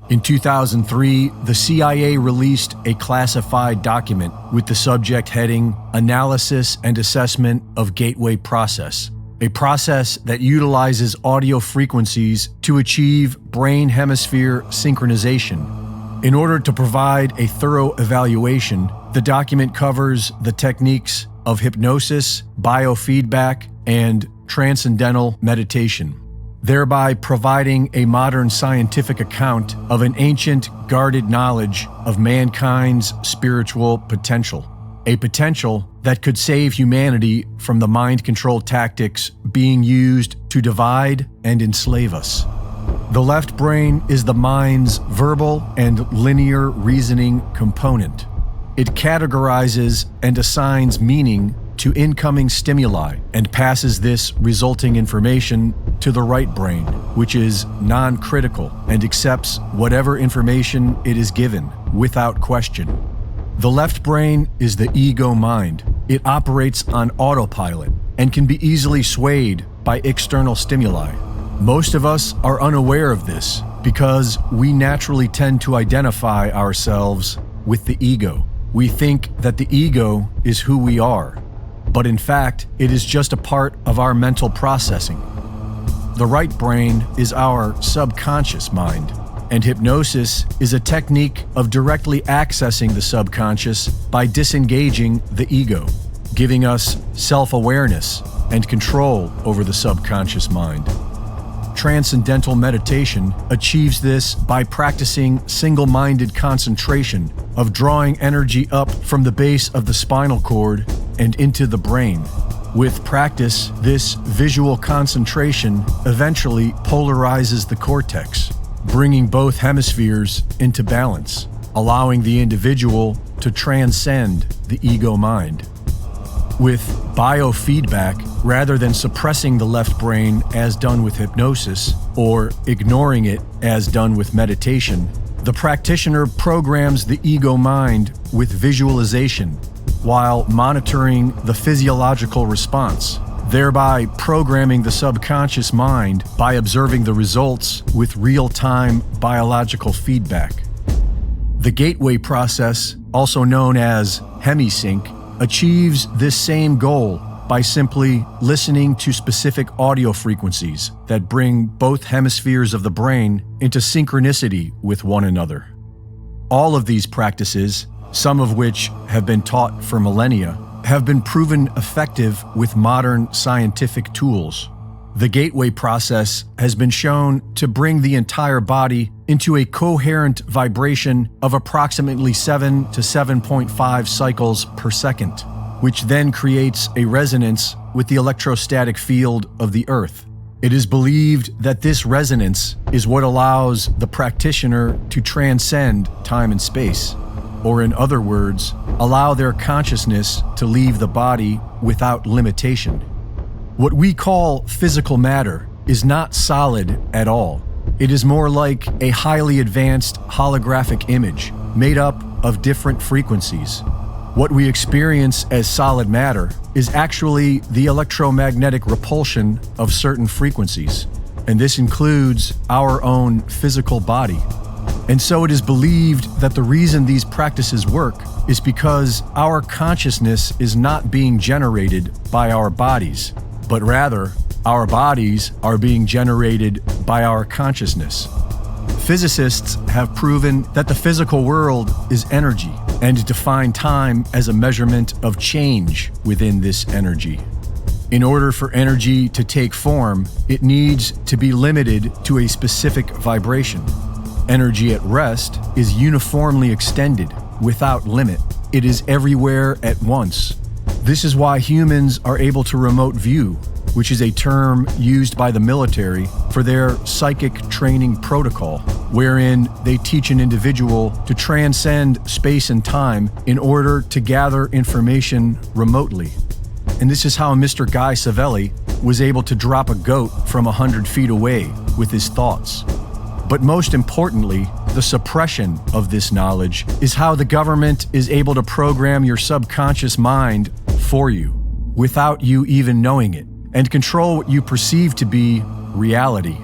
In 2003, the CIA released a classified document with the subject heading Analysis and Assessment of Gateway Process, a process that utilizes audio frequencies to achieve brain hemisphere synchronization. In order to provide a thorough evaluation, the document covers the techniques of hypnosis, biofeedback, and transcendental meditation, thereby providing a modern scientific account of an ancient, guarded knowledge of mankind's spiritual potential, a potential that could save humanity from the mind control tactics being used to divide and enslave us. The left brain is the mind's verbal and linear reasoning component. It categorizes and assigns meaning to incoming stimuli and passes this resulting information to the right brain, which is non-critical and accepts whatever information it is given without question. The left brain is the ego mind. It operates on autopilot and can be easily swayed by external stimuli. Most of us are unaware of this because we naturally tend to identify ourselves with the ego. We think that the ego is who we are, but in fact, it is just a part of our mental processing. The right brain is our subconscious mind, and hypnosis is a technique of directly accessing the subconscious by disengaging the ego, giving us self-awareness and control over the subconscious mind. Transcendental meditation achieves this by practicing single-minded concentration of drawing energy up from the base of the spinal cord and into the brain. With practice, this visual concentration eventually polarizes the cortex, bringing both hemispheres into balance, allowing the individual to transcend the ego mind. With biofeedback, rather than suppressing the left brain as done with hypnosis or ignoring it as done with meditation, the practitioner programs the ego mind with visualization while monitoring the physiological response, thereby programming the subconscious mind by observing the results with real-time biological feedback. The gateway process, also known as hemisync, achieves this same goal by simply listening to specific audio frequencies that bring both hemispheres of the brain into synchronicity with one another. All of these practices, some of which have been taught for millennia, have been proven effective with modern scientific tools. The gateway process has been shown to bring the entire body into a coherent vibration of approximately 7 to 7.5 cycles per second, which then creates a resonance with the electrostatic field of the Earth. It is believed that this resonance is what allows the practitioner to transcend time and space, or in other words, allow their consciousness to leave the body without limitation. What we call physical matter is not solid at all. It is more like a highly advanced holographic image made up of different frequencies. What we experience as solid matter is actually the electromagnetic repulsion of certain frequencies, and this includes our own physical body. And so it is believed that the reason these practices work is because our consciousness is not being generated by our bodies, but rather, our bodies are being generated by our consciousness. Physicists have proven that the physical world is energy and define time as a measurement of change within this energy. In order for energy to take form, it needs to be limited to a specific vibration. Energy at rest is uniformly extended without limit. It is everywhere at once. This is why humans are able to remote view, which is a term used by the military for their psychic training protocol, wherein they teach an individual to transcend space and time in order to gather information remotely. And this is how Mr. Guy Savelli was able to drop a goat from 100 feet away with his thoughts. But most importantly, the suppression of this knowledge is how the government is able to program your subconscious mind for you, without you even knowing it, and control what you perceive to be reality.